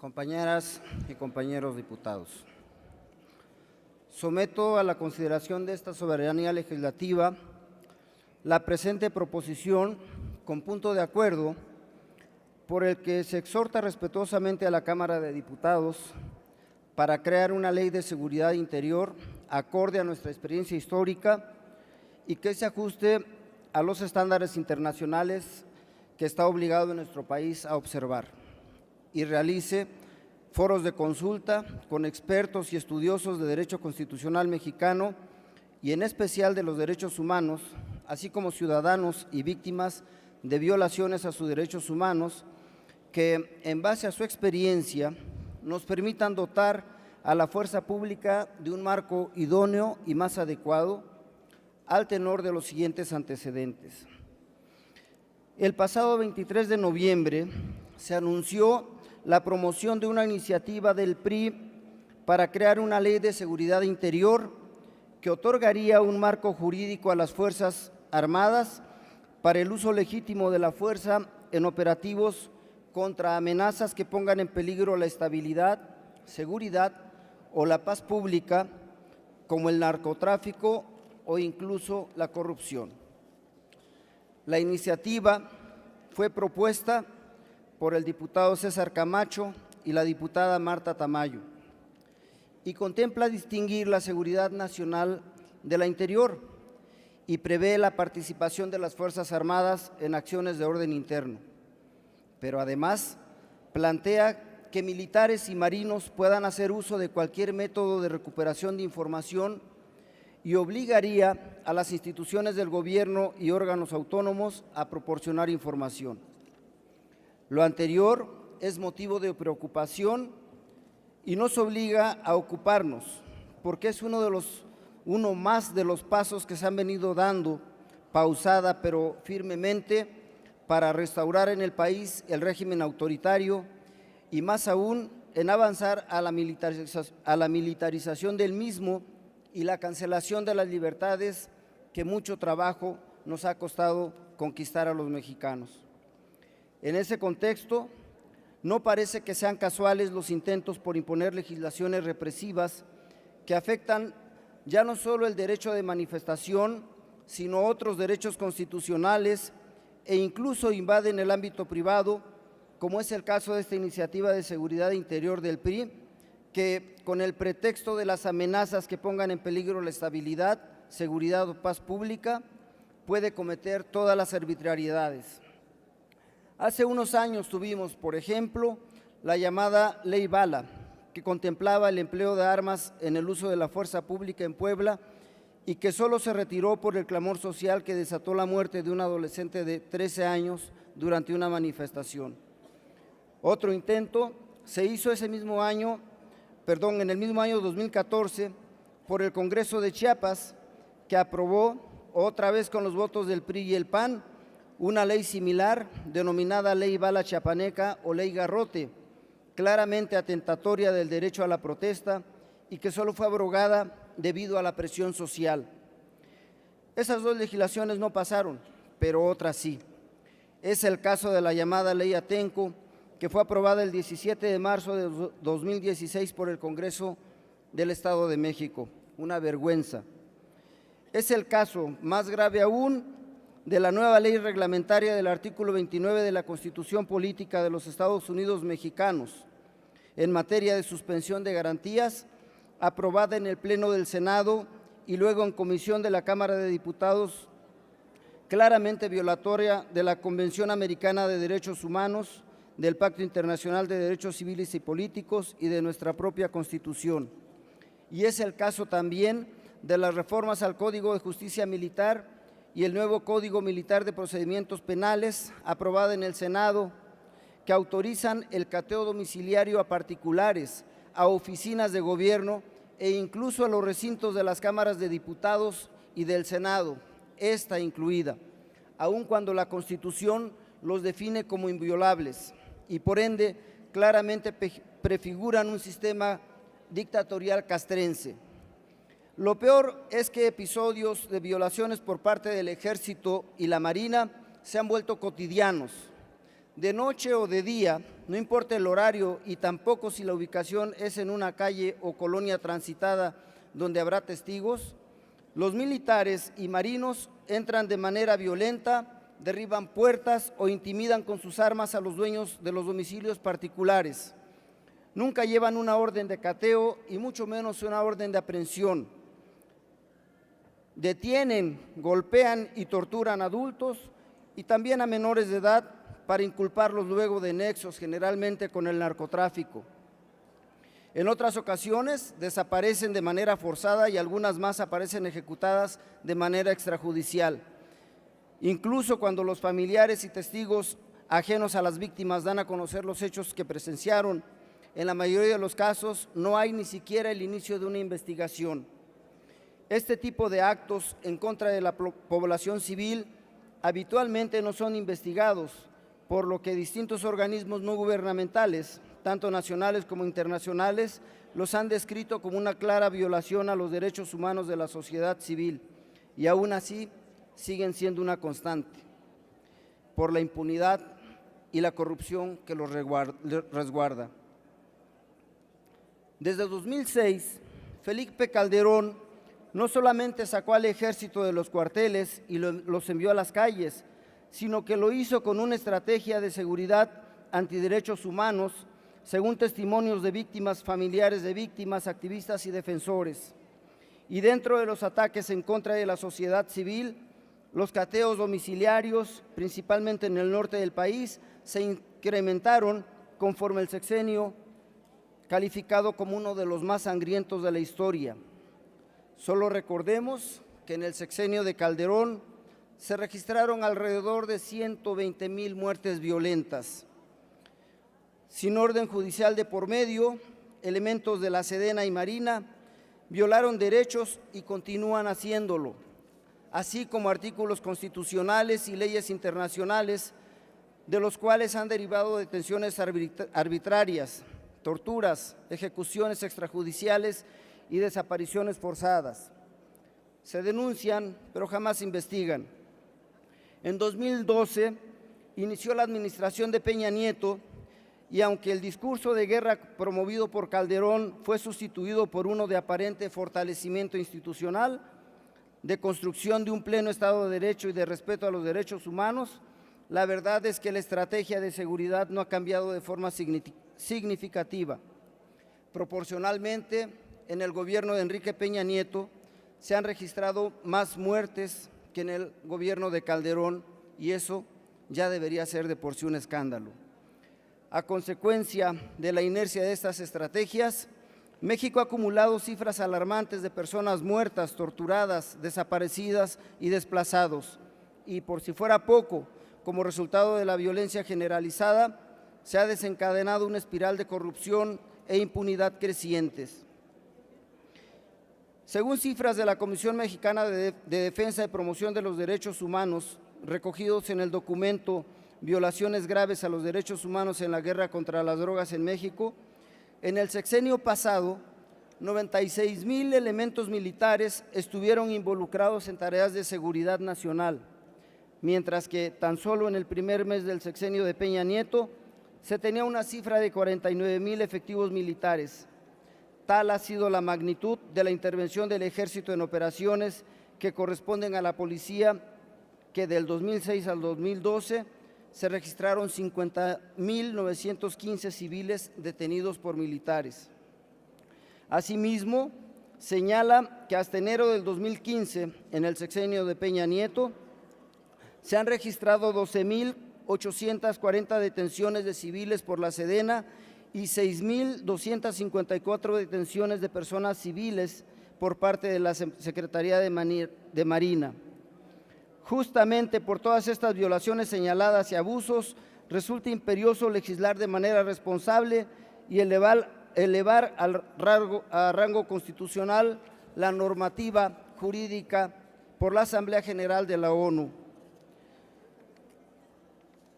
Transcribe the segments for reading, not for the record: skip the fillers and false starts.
Compañeras y compañeros diputados, someto a la consideración de esta soberanía legislativa la presente proposición con punto de acuerdo por el que se exhorta respetuosamente a la Cámara de Diputados para crear una ley de seguridad interior acorde a nuestra experiencia histórica y que se ajuste a los estándares internacionales que está obligado nuestro país a observar, y realice foros de consulta con expertos y estudiosos de derecho constitucional mexicano y en especial de los derechos humanos, así como ciudadanos y víctimas de violaciones a sus derechos humanos, que en base a su experiencia nos permitan dotar a la fuerza pública de un marco idóneo y más adecuado al tenor de los siguientes antecedentes. El pasado 23 de noviembre se anunció la promoción de una iniciativa del PRI para crear una ley de seguridad interior que otorgaría un marco jurídico a las Fuerzas Armadas para el uso legítimo de la fuerza en operativos contra amenazas que pongan en peligro la estabilidad, seguridad o la paz pública, como el narcotráfico o incluso la corrupción. La iniciativa fue propuesta por el diputado César Camacho y la diputada Marta Tamayo, y contempla distinguir la seguridad nacional de la interior y prevé la participación de las Fuerzas Armadas en acciones de orden interno, pero además plantea que militares y marinos puedan hacer uso de cualquier método de recuperación de información y obligaría a las instituciones del gobierno y órganos autónomos a proporcionar información. Lo anterior es motivo de preocupación y nos obliga a ocuparnos, porque es uno más de los pasos que se han venido dando, pausada pero firmemente, para restaurar en el país el régimen autoritario y más aún en avanzar a la militarización del mismo y la cancelación de las libertades que mucho trabajo nos ha costado conquistar a los mexicanos. En ese contexto, no parece que sean casuales los intentos por imponer legislaciones represivas que afectan ya no solo el derecho de manifestación, sino otros derechos constitucionales e incluso invaden el ámbito privado, como es el caso de esta iniciativa de seguridad interior del PRI, que con el pretexto de las amenazas que pongan en peligro la estabilidad, seguridad o paz pública, puede cometer todas las arbitrariedades. Hace unos años tuvimos, por ejemplo, la llamada Ley Bala, que contemplaba el empleo de armas en el uso de la fuerza pública en Puebla y que solo se retiró por el clamor social que desató la muerte de un adolescente de 13 años durante una manifestación. Otro intento se hizo en el mismo año 2014 por el Congreso de Chiapas, que aprobó, otra vez con los votos del PRI y el PAN, una ley similar denominada Ley Bala Chiapaneca o Ley Garrote, claramente atentatoria del derecho a la protesta y que solo fue abrogada debido a la presión social. Esas dos legislaciones no pasaron, pero otras sí. Es el caso de la llamada Ley Atenco, que fue aprobada el 17 de marzo de 2016 por el Congreso del Estado de México. Una vergüenza. Es el caso, más grave aún, de la nueva ley reglamentaria del artículo 29 de la Constitución Política de los Estados Unidos Mexicanos en materia de suspensión de garantías, aprobada en el Pleno del Senado y luego en comisión de la Cámara de Diputados, claramente violatoria de la Convención Americana de Derechos Humanos, del Pacto Internacional de Derechos Civiles y Políticos y de nuestra propia Constitución. Y es el caso también de las reformas al Código de Justicia Militar y el nuevo Código Militar de Procedimientos Penales, aprobada en el Senado, que autorizan el cateo domiciliario a particulares, a oficinas de gobierno e incluso a los recintos de las cámaras de diputados y del Senado, esta incluida, aun cuando la Constitución los define como inviolables y por ende claramente prefiguran un sistema dictatorial castrense. Lo peor es que episodios de violaciones por parte del Ejército y la Marina se han vuelto cotidianos, de noche o de día, no importa el horario y tampoco si la ubicación es en una calle o colonia transitada donde habrá testigos, los militares y marinos entran de manera violenta, derriban puertas o intimidan con sus armas a los dueños de los domicilios particulares. Nunca llevan una orden de cateo y mucho menos una orden de aprehensión. Detienen, golpean y torturan a adultos y también a menores de edad para inculparlos luego de nexos, generalmente con el narcotráfico. En otras ocasiones desaparecen de manera forzada y algunas más aparecen ejecutadas de manera extrajudicial. Incluso cuando los familiares y testigos ajenos a las víctimas dan a conocer los hechos que presenciaron, en la mayoría de los casos no hay ni siquiera el inicio de una investigación. Este tipo de actos en contra de la población civil habitualmente no son investigados, por lo que distintos organismos no gubernamentales, tanto nacionales como internacionales, los han descrito como una clara violación a los derechos humanos de la sociedad civil y aún así siguen siendo una constante por la impunidad y la corrupción que los resguarda. Desde 2006, Felipe Calderón no solamente sacó al ejército de los cuarteles y los envió a las calles, sino que lo hizo con una estrategia de seguridad antiderechos humanos, según testimonios de víctimas, familiares de víctimas, activistas y defensores. Y dentro de los ataques en contra de la sociedad civil, los cateos domiciliarios, principalmente en el norte del país, se incrementaron conforme el sexenio calificado como uno de los más sangrientos de la historia. Solo recordemos que en el sexenio de Calderón se registraron alrededor de 120,000 muertes violentas. Sin orden judicial de por medio, elementos de la Sedena y Marina violaron derechos y continúan haciéndolo, así como artículos constitucionales y leyes internacionales, de los cuales han derivado detenciones arbitrarias, torturas, ejecuciones extrajudiciales y desapariciones forzadas. Se denuncian, pero jamás investigan. En 2012 inició la administración de Peña Nieto y aunque el discurso de guerra promovido por Calderón fue sustituido por uno de aparente fortalecimiento institucional, de construcción de un pleno Estado de Derecho y de respeto a los derechos humanos, la verdad es que la estrategia de seguridad no ha cambiado de forma significativa. Proporcionalmente, en el gobierno de Enrique Peña Nieto se han registrado más muertes que en el gobierno de Calderón y eso ya debería ser de por sí un escándalo. A consecuencia de la inercia de estas estrategias, México ha acumulado cifras alarmantes de personas muertas, torturadas, desaparecidas y desplazados. Y por si fuera poco, como resultado de la violencia generalizada, se ha desencadenado una espiral de corrupción e impunidad crecientes. Según cifras de la Comisión Mexicana de Defensa y Promoción de los Derechos Humanos, recogidos en el documento Violaciones graves a los derechos humanos en la guerra contra las drogas en México, en el sexenio pasado, 96,000 elementos militares estuvieron involucrados en tareas de seguridad nacional, mientras que tan solo en el primer mes del sexenio de Peña Nieto se tenía una cifra de 49,000 efectivos militares. Tal ha sido la magnitud de la intervención del Ejército en operaciones que corresponden a la policía, que del 2006 al 2012 se registraron 50,915 civiles detenidos por militares. Asimismo, señala que hasta enero del 2015, en el sexenio de Peña Nieto, se han registrado 12,840 detenciones de civiles por la Sedena y 6,254 detenciones de personas civiles por parte de la Secretaría de Marina. Justamente por todas estas violaciones señaladas y abusos, resulta imperioso legislar de manera responsable y elevar a rango constitucional la normativa jurídica por la Asamblea General de la ONU.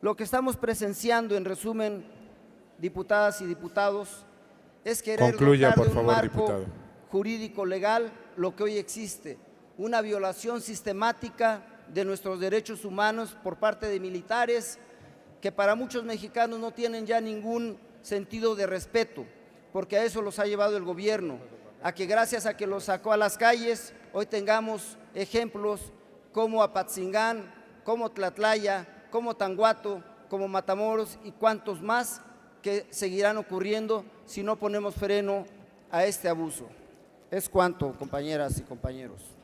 Lo que estamos presenciando, en resumen, diputadas y diputados, es querer dotar de un marco jurídico legal lo que hoy existe, una violación sistemática de nuestros derechos humanos por parte de militares, que para muchos mexicanos no tienen ya ningún sentido de respeto, porque a eso los ha llevado el gobierno, a que gracias a que los sacó a las calles, hoy tengamos ejemplos como Apatzingán, como Tlatlaya, como Tanguato, como Matamoros y cuantos más que seguirán ocurriendo si no ponemos freno a este abuso. Es cuanto, compañeras y compañeros.